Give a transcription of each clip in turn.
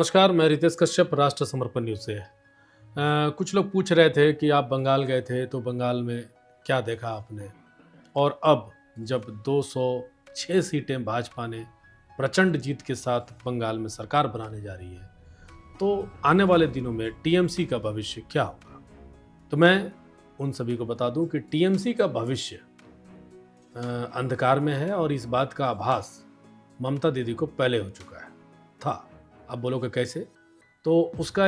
नमस्कार, मैं रितेश कश्यप राष्ट्र समर्पण न्यूज़ से। कुछ लोग पूछ रहे थे कि आप बंगाल गए थे तो बंगाल में क्या देखा आपने? और अब जब 206 सीटें भाजपा ने प्रचंड जीत के साथ बंगाल में सरकार बनाने जा रही है, तो आने वाले दिनों में टीएमसी का भविष्य क्या होगा? तो मैं उन सभी को बता दूं कि टीएमसी का भविष्य अंधकार में है और इस बात का आभास ममता दीदी को पहले हो चुका है था। अब बोलोगे कैसे? तो उसका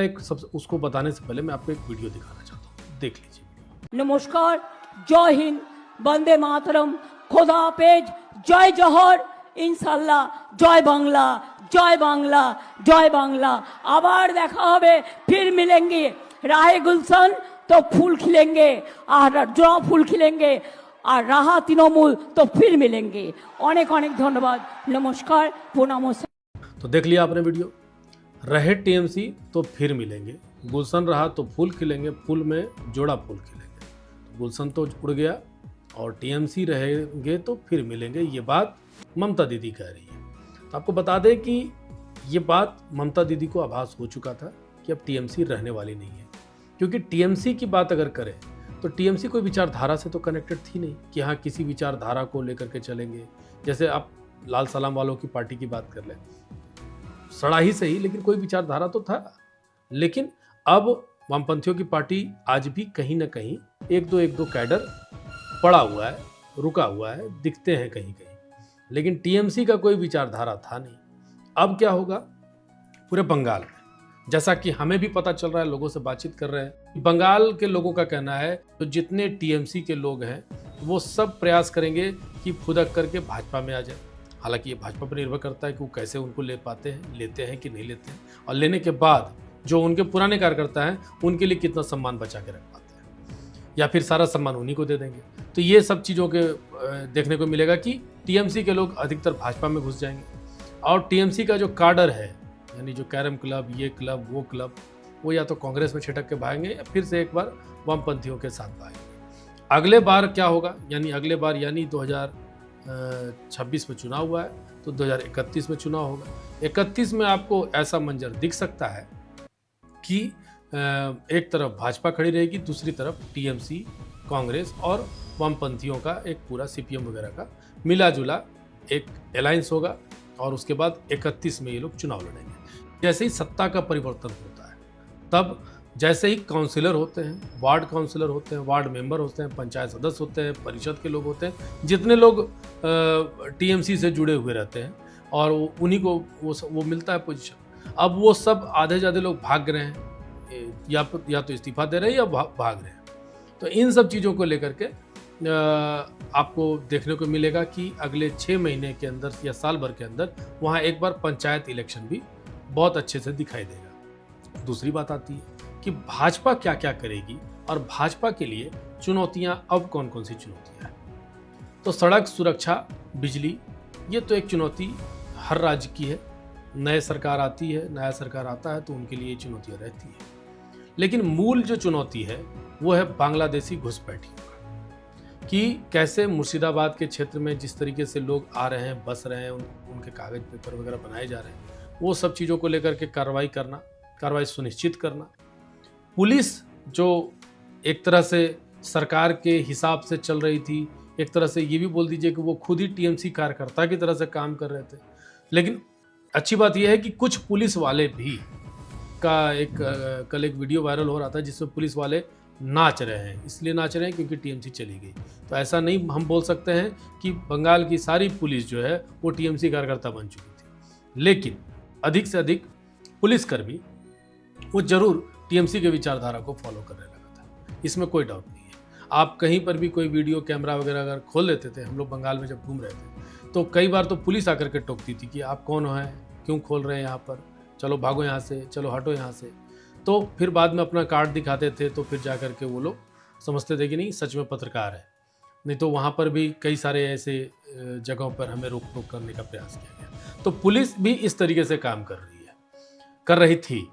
उसको बताने से पहले मैं आपको एक वीडियो दिखाना चाहता हूँ, देख लीजिए वीडियो। नमस्कार, जय हिंद, वंदे मातरम, खुदा हाफेज, जय जौहर, इंशाल्लाह, जय बांग्ला, जय बांग्ला, जय बांग्ला। आबार देखा होबे, फिर मिलेंगे। राहे गुलशन तो फूल खिलेंगे और जो फूल खिलेंगे और राहा तृणमूल तो फिर मिलेंगे। अनेक अनेक धन्यवाद, नमस्कार, प्रणाम। तो देख लिया आपने वीडियो। रहे टीएमसी तो फिर मिलेंगे, गुलशन रहा तो फूल खिलेंगे, फूल में जोड़ा फूल खिलेंगे। गुलशन तो उड़ गया और टीएमसी रहेंगे तो फिर मिलेंगे, ये बात ममता दीदी कह रही है। तो आपको बता दें कि ये बात ममता दीदी को आभास हो चुका था कि अब टीएमसी रहने वाली नहीं है, क्योंकि टीएमसी की बात अगर करें तो टीएमसी कोई विचारधारा से तो कनेक्टेड थी नहीं कि हाँ किसी विचारधारा को लेकर के चलेंगे। जैसे आप लाल सलाम वालों की पार्टी की बात कर लें, सड़ा ही सही लेकिन कोई विचारधारा तो था। लेकिन अब वामपंथियों की पार्टी आज भी कहीं ना कहीं एक दो कैडर पड़ा हुआ है, रुका हुआ है, दिखते हैं कहीं कहीं, लेकिन टीएमसी का कोई विचारधारा था नहीं। अब क्या होगा पूरे बंगाल में, जैसा कि हमें भी पता चल रहा है, लोगों से बातचीत कर रहे हैं, बंगाल के लोगों का कहना है तो जितने टीएमसी के लोग हैं वो सब प्रयास करेंगे कि फुदक करके भाजपा में आ जाए। हालांकि ये भाजपा पर निर्भर करता है कि वो कैसे उनको ले पाते हैं, लेते हैं कि नहीं लेते हैं, और लेने के बाद जो उनके पुराने कार्यकर्ता हैं उनके लिए कितना सम्मान बचा के रख पाते हैं, या फिर सारा सम्मान उन्हीं को दे देंगे। तो ये सब चीज़ों के देखने को मिलेगा कि टीएमसी के लोग अधिकतर भाजपा में घुस जाएंगे और टीएमसी का जो काडर है, यानी जो कैरम क्लब, ये क्लब, वो क्लब, वो या तो कांग्रेस में छिटक के भागेंगे या फिर से एक बार वामपंथियों के साथ भागेंगे। अगले बार क्या होगा, यानी 2026 में चुनाव हुआ है तो 2031 में चुनाव होगा। 31 में आपको ऐसा मंजर दिख सकता है कि एक तरफ भाजपा खड़ी रहेगी, दूसरी तरफ टीएमसी, कांग्रेस और वामपंथियों का एक पूरा सीपीएम वगैरह का मिला जुला एक अलायंस होगा और उसके बाद 31 में ये लोग चुनाव लड़ेंगे। जैसे ही सत्ता का परिवर्तन होता है, तब जैसे ही काउंसिलर होते हैं, वार्ड काउंसिलर होते हैं, वार्ड मेंबर होते हैं, पंचायत सदस्य होते हैं, परिषद के लोग होते हैं, जितने लोग टीएमसी से जुड़े हुए रहते हैं और उन्हीं को वो मिलता है पोजीशन। अब वो सब आधे ज़्यादा लोग भाग रहे हैं, या तो इस्तीफा दे रहे हैं या भाग रहे हैं। तो इन सब चीज़ों को लेकर के आपको देखने को मिलेगा कि अगले 6 महीने के अंदर या साल भर के अंदर वहाँ एक बार पंचायत इलेक्शन भी बहुत अच्छे से दिखाई देगा। दूसरी बात आती है कि भाजपा क्या क्या करेगी और भाजपा के लिए चुनौतियां अब कौन कौन सी चुनौतियां हैं। तो सड़क सुरक्षा, बिजली, ये तो एक चुनौती हर राज्य की है। नया सरकार आता है तो उनके लिए चुनौतियां रहती है। लेकिन मूल जो चुनौती है वो है बांग्लादेशी घुसपैठियों का, कि कैसे मुर्शिदाबाद के क्षेत्र में जिस तरीके से लोग आ रहे हैं, बस रहे हैं, उनके कागज पेपर वगैरह बनाए जा रहे हैं, वो सब चीज़ों को लेकर के कार्रवाई सुनिश्चित करना। पुलिस जो एक तरह से सरकार के हिसाब से चल रही थी, एक तरह से ये भी बोल दीजिए कि वो खुद ही टीएमसी कार्यकर्ता की तरह से काम कर रहे थे। लेकिन अच्छी बात यह है कि कुछ पुलिस वाले भी कल एक वीडियो वायरल हो रहा था जिसमें पुलिस वाले नाच रहे हैं, इसलिए नाच रहे हैं क्योंकि टीएमसी चली गई। तो ऐसा नहीं हम बोल सकते हैं कि बंगाल की सारी पुलिस जो है वो टीएमसी कार्यकर्ता बन चुकी थी, लेकिन अधिक से अधिक पुलिसकर्मी वो जरूर टीएमसी के विचारधारा को फॉलो करने लगा था, इसमें कोई डाउट नहीं है। आप कहीं पर भी कोई वीडियो कैमरा वगैरह अगर खोल लेते थे, हम लोग बंगाल में जब घूम रहे थे तो कई बार तो पुलिस आकर के टोकती थी कि आप कौन हैं, क्यों खोल रहे हैं यहाँ पर, चलो भागो यहाँ से, चलो हटो यहाँ से। तो फिर बाद में अपना कार्ड दिखाते थे तो फिर जा कर के वो लोग समझते थे कि नहीं सच में पत्रकार है। नहीं तो वहाँ पर भी कई सारे ऐसे जगहों पर हमें रोक टोक करने का प्रयास किया गया। तो पुलिस भी इस तरीके से काम कर रही थी।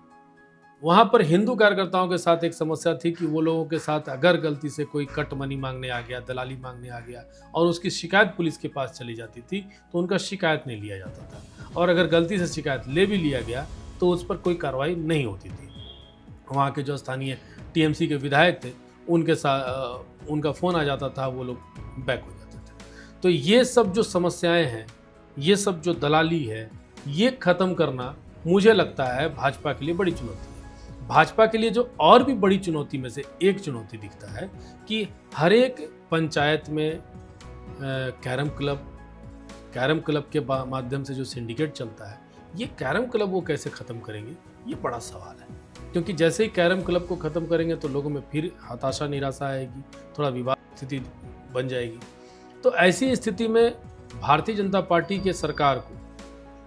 वहाँ पर हिंदू कार्यकर्ताओं के साथ एक समस्या थी कि वो लोगों के साथ अगर गलती से कोई कट मनी मांगने आ गया, दलाली मांगने आ गया और उसकी शिकायत पुलिस के पास चली जाती थी तो उनका शिकायत नहीं लिया जाता था, और अगर गलती से शिकायत ले भी लिया गया तो उस पर कोई कार्रवाई नहीं होती थी। वहाँ के जो स्थानीय टीएमसी के विधायक थे उनके साथ उनका फ़ोन आ जाता था, वो लोग बैक हो जाते थे। तो ये सब जो समस्याएं हैं, ये सब जो दलाली है, ये ख़त्म करना मुझे लगता है भाजपा के लिए बड़ी चुनौती है। भाजपा के लिए जो और भी बड़ी चुनौती में से एक चुनौती दिखता है कि हर एक पंचायत में कैरम क्लब के माध्यम से जो सिंडिकेट चलता है, ये कैरम क्लब वो कैसे ख़त्म करेंगे, ये बड़ा सवाल है। क्योंकि जैसे ही कैरम क्लब को ख़त्म करेंगे तो लोगों में फिर हताशा निराशा आएगी, थोड़ा विवाद स्थिति बन जाएगी। तो ऐसी स्थिति में भारतीय जनता पार्टी के सरकार को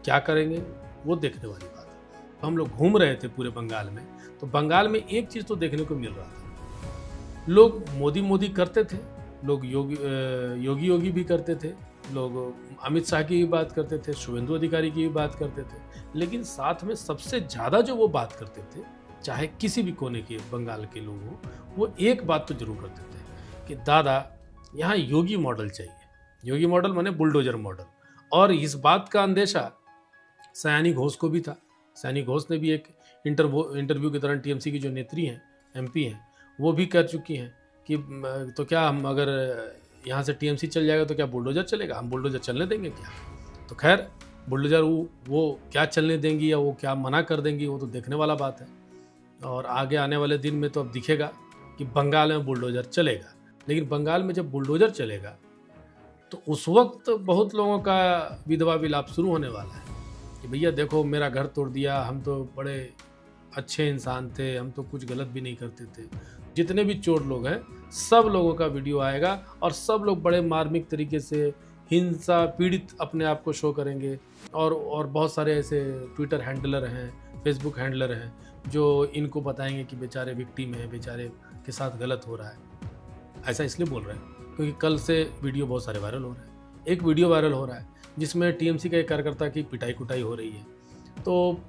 क्या करेंगे वो देखने वाली बात है। हम लोग घूम रहे थे पूरे बंगाल में, तो बंगाल में एक चीज़ तो देखने को मिल रहा था, लोग मोदी करते थे, लोग योगी भी करते थे, लोग अमित शाह की भी बात करते थे, शुभेंदु अधिकारी की भी बात करते थे, लेकिन साथ में सबसे ज़्यादा जो वो बात करते थे, चाहे किसी भी कोने के बंगाल के लोग हो, वो एक बात तो जरूर करते थे कि दादा यहाँ योगी मॉडल चाहिए। योगी मॉडल माने बुलडोजर मॉडल। और इस बात का अंदेशा सयानी घोष को भी था। सयानी घोष ने भी एक इंटरव्यू के दौरान टीएमसी की जो नेत्री हैं, एमपी हैं, वो भी कर चुकी हैं कि तो क्या हम अगर यहाँ से टीएमसी चल जाएगा तो क्या बुलडोजर चलेगा, हम बुलडोजर चलने देंगे क्या। तो खैर बुलडोजर वो क्या चलने देंगी या वो क्या मना कर देंगी, वो तो देखने वाला बात है। और आगे आने वाले दिन में तो अब दिखेगा कि बंगाल में बुलडोजर चलेगा। लेकिन बंगाल में जब बुलडोजर चलेगा तो उस वक्त बहुत लोगों का विधवा विलाप शुरू होने वाला है कि भैया देखो मेरा घर तोड़ दिया, हम तो बड़े अच्छे इंसान थे, हम तो कुछ गलत भी नहीं करते थे। जितने भी चोर लोग हैं सब लोगों का वीडियो आएगा और सब लोग बड़े मार्मिक तरीके से हिंसा पीड़ित अपने आप को शो करेंगे। और बहुत सारे ऐसे ट्विटर हैंडलर हैं, फेसबुक हैंडलर हैं जो इनको बताएंगे कि बेचारे विक्टिम हैं, बेचारे के साथ गलत हो रहा है। ऐसा इसलिए बोल रहे हैं क्योंकि कल से वीडियो बहुत सारे वायरल हो रहे हैं। एक वीडियो वायरल हो रहा है जिसमें टीएमसी का एक कार्यकर्ता की पिटाई कुटाई हो रही है। तो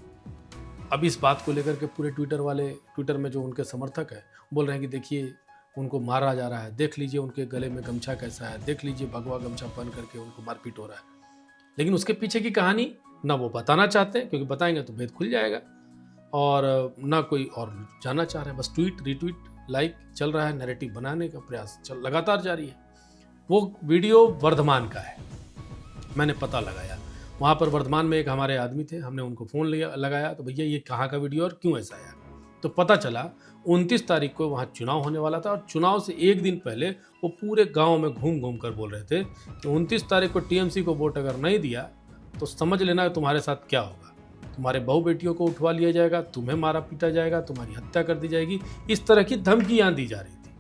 अब इस बात को लेकर के पूरे ट्विटर में जो उनके समर्थक हैं बोल रहे हैं कि देखिए उनको मारा जा रहा है, देख लीजिए उनके गले में गमछा कैसा है, देख लीजिए भगवा गमछा पहन करके उनको मारपीट हो रहा है। लेकिन उसके पीछे की कहानी ना वो बताना चाहते हैं, क्योंकि बताएंगे तो भेद खुल जाएगा, और ना कोई और जानना चाह रहे हैं। बस ट्वीट रिट्वीट लाइक चल रहा है, नैरेटिव बनाने का प्रयास लगातार जारी है। वो वीडियो वर्धमान का है, मैंने पता लगाया। वहाँ पर वर्धमान में एक हमारे आदमी थे, हमने उनको फ़ोन लगाया तो भैया ये कहाँ का वीडियो और क्यों ऐसा आया। तो पता चला 29 तारीख को वहाँ चुनाव होने वाला था और चुनाव से एक दिन पहले वो पूरे गांव में घूम घूम कर बोल रहे थे कि 29 तारीख को टीएमसी को वोट अगर नहीं दिया तो समझ लेना तुम्हारे साथ क्या होगा, तुम्हारे बहू बेटियों को उठवा लिया जाएगा, तुम्हें मारा पीटा जाएगा, तुम्हारी हत्या कर दी जाएगी। इस तरह की धमकियाँ दी जा रही थी।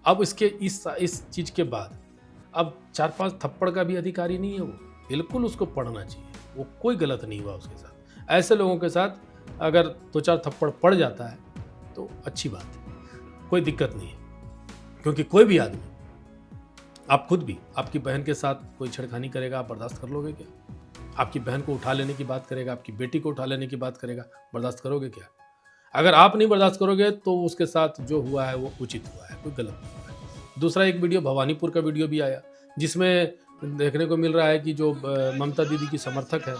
अब इस चीज़ के बाद अब 4-5 थप्पड़ का भी अधिकारी नहीं है वो, बिल्कुल उसको पढ़ना चाहिए। वो कोई गलत नहीं हुआ उसके साथ। ऐसे लोगों के साथ अगर 2-4 थप्पड़ पड़ जाता है तो अच्छी बात है, कोई दिक्कत नहीं है। क्योंकि कोई भी आदमी, आप खुद भी आपकी बहन के साथ कोई छेड़खानी करेगा, आप बर्दाश्त कर लोगे क्या? आपकी बहन को उठा लेने की बात करेगा, आपकी बेटी को उठा लेने की बात करेगा, बर्दाश्त करोगे क्या? अगर आप नहीं बर्दाश्त करोगे तो उसके साथ जो हुआ है वो उचित हुआ है, कोई गलत नहीं हुआ है। दूसरा एक वीडियो भवानीपुर का वीडियो भी आया जिसमें देखने को मिल रहा है कि जो ममता दीदी की समर्थक है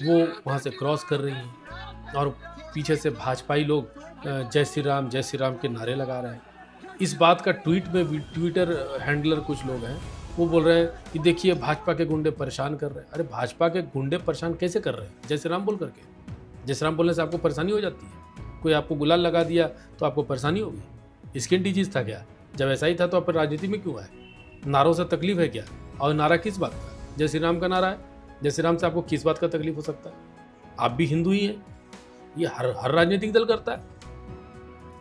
वो वहाँ से क्रॉस कर रही हैं और पीछे से भाजपाई लोग जय श्री राम के नारे लगा रहे हैं। इस बात का ट्विटर हैंडलर कुछ लोग हैं वो बोल रहे हैं कि देखिए भाजपा के गुंडे परेशान कर रहे हैं। अरे भाजपा के गुंडे परेशान कैसे कर रहे हैं? जय श्री राम बोल करके। जय श्री राम बोलने से आपको परेशानी हो जाती है? कोई आपको गुलाल लगा दिया तो आपको परेशानी होगी? स्किन डिजीज था क्या? जब ऐसा ही था तो आप राजनीति में क्यों आए? नारों से तकलीफ है क्या? और नारा किस बात का? जय श्री राम का नारा है। जय श्री राम से आपको किस बात का तकलीफ हो सकता है? आप भी हिंदू ही हैं। ये हर राजनीतिक दल करता है।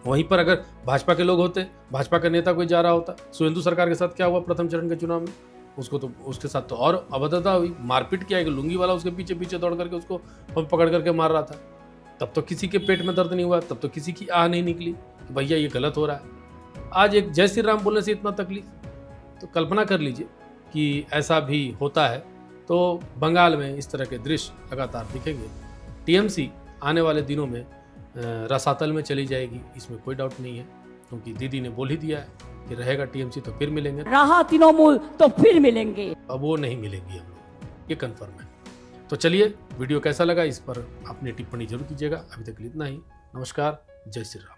वहीं पर अगर भाजपा के लोग होते, भाजपा का नेता कोई जा रहा होता, शुभेंदु सरकार के साथ क्या हुआ प्रथम चरण के चुनाव में? उसके साथ तो और अभद्रता हुई, मारपीट किया। एक लुंगी वाला उसके पीछे पीछे दौड़ करके उसको पकड़ करके मार रहा था। तब तो किसी के पेट में दर्द नहीं हुआ, तब तो किसी की आह नहीं निकली कि भैया ये गलत हो रहा है। आज एक जय श्री राम बोलने से इतना तकलीफ, तो कल्पना कर लीजिए कि ऐसा भी होता है। तो बंगाल में इस तरह के दृश्य लगातार दिखेंगे। टीएमसी आने वाले दिनों में रसातल में चली जाएगी, इसमें कोई डाउट नहीं है, क्योंकि दीदी ने बोल ही दिया है कि रहेगा टीएमसी तो फिर मिलेंगे, रहा तृणमूल तो फिर मिलेंगे। अब वो नहीं मिलेंगी हम लोग, ये कंफर्म है। तो चलिए, वीडियो कैसा लगा इस पर अपनी टिप्पणी जरूर कीजिएगा। अभी तक के लिए इतना ही। नमस्कार, जय श्री राम।